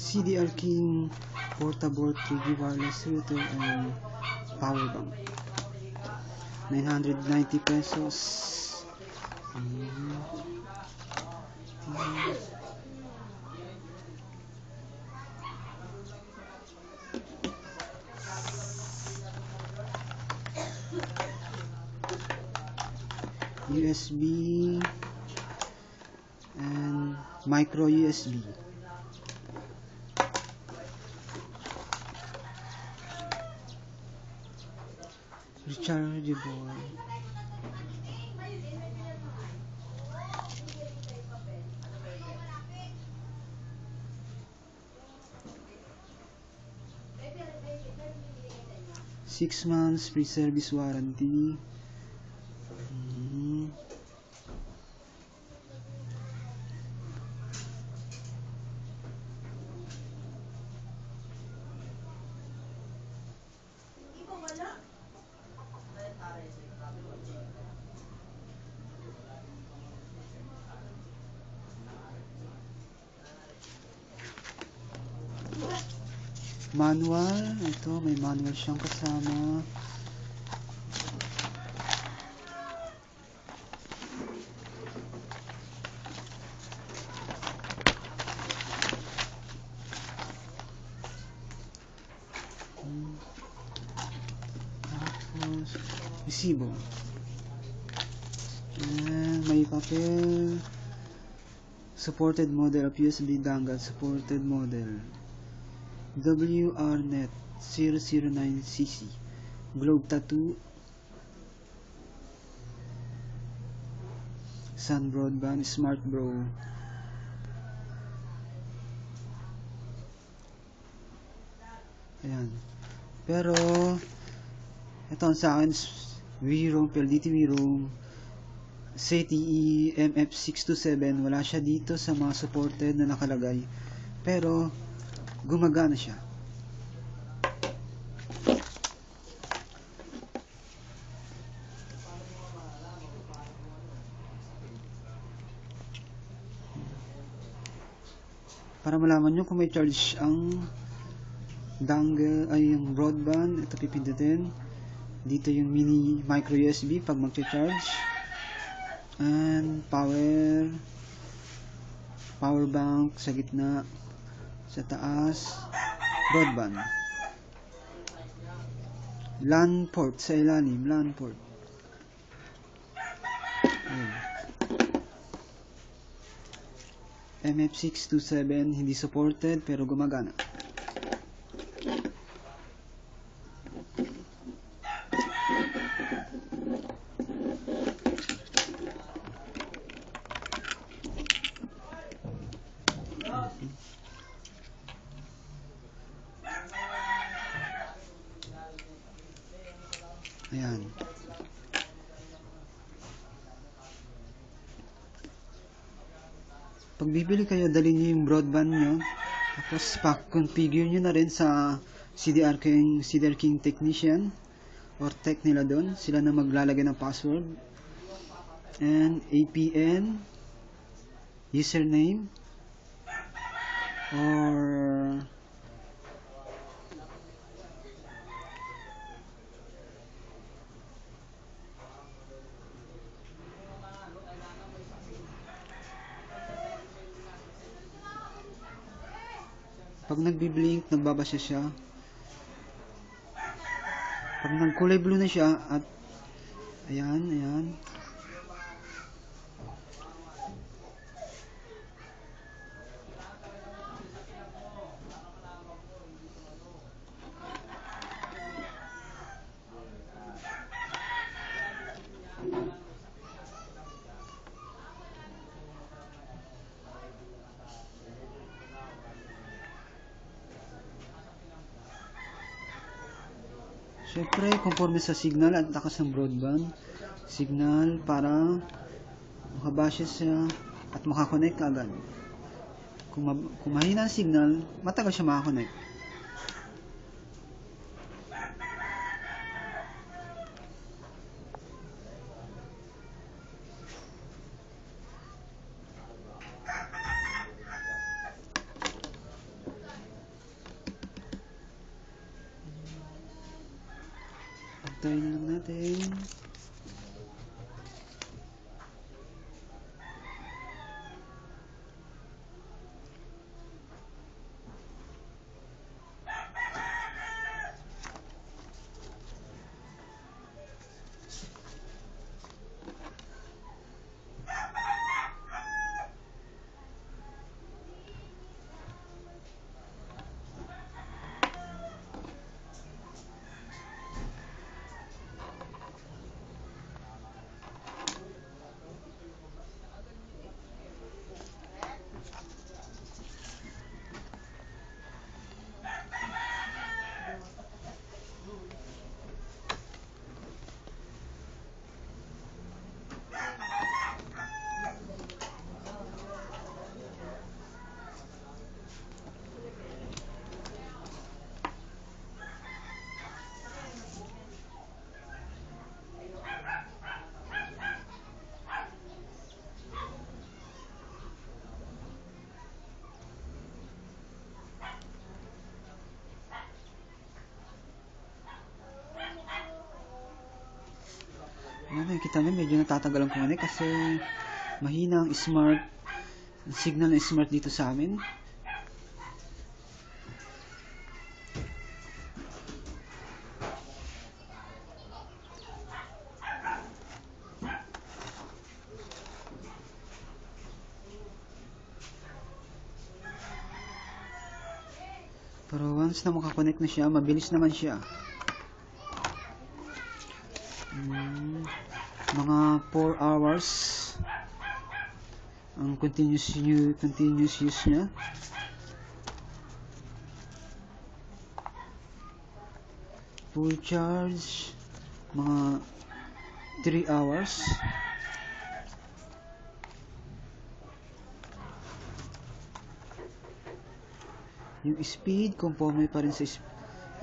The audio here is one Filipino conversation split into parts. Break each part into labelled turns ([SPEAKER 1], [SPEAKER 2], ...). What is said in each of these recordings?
[SPEAKER 1] CDR King portable 3G wireless router and power bank. 990 pesos. USB and micro USB. Rechargeable. Six months free service warranty. Manual, ito may manual siyang kasama. Tapos resibo. And may papel. Supported model of USB dongle. Supported model WRNet 009cc. Globe tattoo. Sun Broadband Smart Bro. Ayan. Pero ito sa akin VROM, PLDT VROM CTE MF627, wala siya dito sa mga supported na nakalagay, pero gumagana siya. Para malaman nyo kung may charge ang dongle ay yung broadband, ito pipindutin. Dito yung mini micro USB pag magcha-charge, and power bank sa gitna, sa taas broadband, LAN port sa ilalim, LAN port. MF627 hindi supported pero gumagana. Ayan. Pag bibili kayo, dali nyo yung broadband nyo, tapos pa-configure nyo na rin sa CDR King Technician or tech nila doon. Sila na maglalagay ng password and APN, username, or pag nagbi-blink, nagbabasa siya. Pag nagkulay blue na siya, at ayan. Siyempre, conforme sa signal at lakas ng broadband, signal para makabasa siya at makakonect agad. Kung mahina ang signal, matagal siya makakonect. Hintayin lang natin. Ayan, nakikita nyo, medyo natatagal ang connect kasi mahina ang signal ng smart dito sa amin. Pero once na makakonect na siya, mabilis naman siya. Mga 4 hours ang continuous use niya. Full charge mga 3 hours. Yung speed, conforme pa rin sa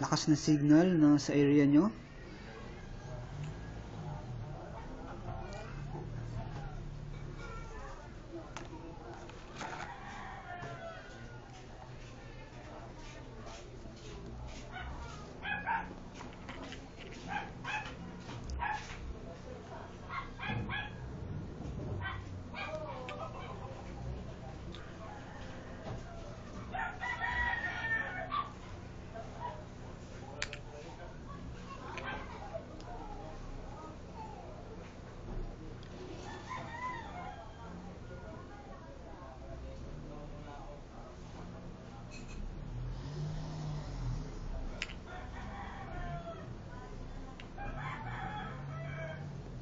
[SPEAKER 1] lakas ng signal na sa area nyo.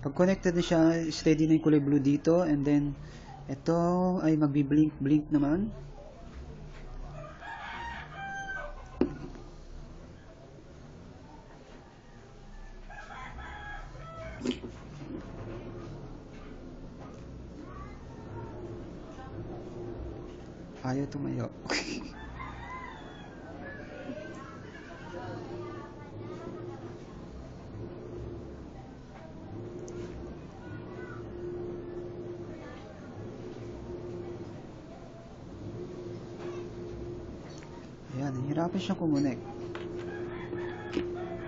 [SPEAKER 1] Pag connected na siya, steady na yung kulay blue dito, and then ito ay magbi-blink naman. Ayaw tumayo. Ayan, hirapan siya kumonek.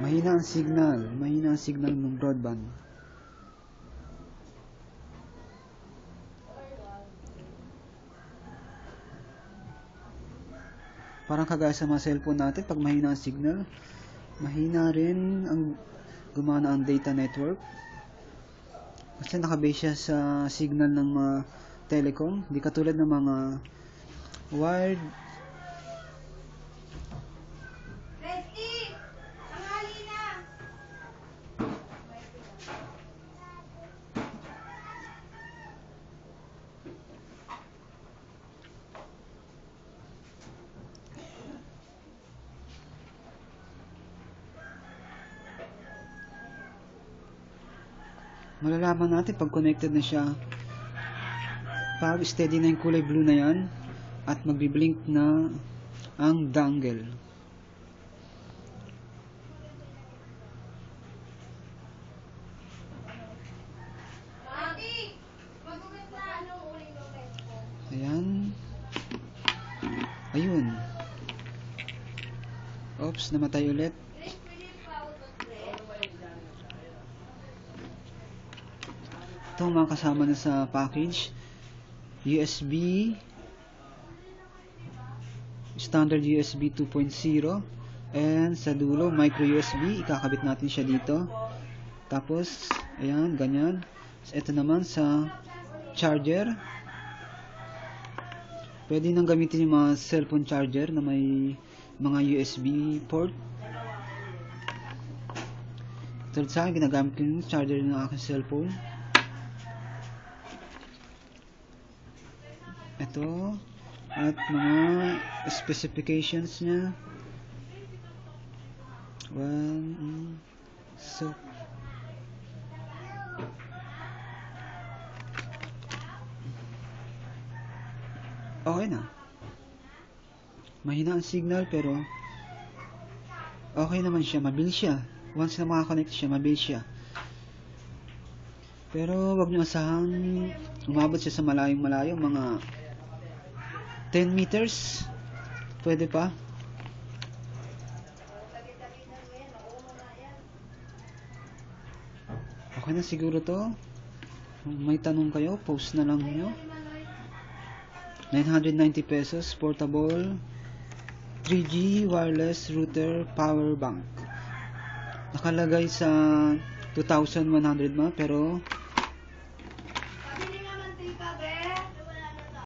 [SPEAKER 1] Mahina ang signal ng broadband. Parang kagaya sa mga cellphone natin, pag mahina ang signal, mahina rin ang gumana ang data network. Kasi nakabase siya sa signal ng mga telecom, di katulad ng mga wired. Malalaman natin pag connected na siya pag steady na yung kulay blue na yan at magbi-blink na ang dangle. Ayan. Ayun. Oops, namatay ulit. Ito mga kasama na sa package. USB, standard USB 2.0, and sa dulo micro USB, ikakabit natin siya dito. Tapos ayan, ganyan. Ito naman sa charger, pwede nang gamitin yung mga cellphone charger na may mga USB port. Tulad sa akin, ginagamit ko yung charger ng aking cellphone. Ito, at mga specifications niya. So okay na. Mahina ang signal pero okay naman siya, mabilis siya. Once na makakonect siya, mabilis siya. Pero wag niyo asahan umabot siya sa malayong-malayo, mga 10 meters. Pwede pa. Okay na siguro to. Kung may tanong kayo, post na lang nyo. 990 pesos, portable 3G wireless router power bank. Nakalagay sa 2,100 pero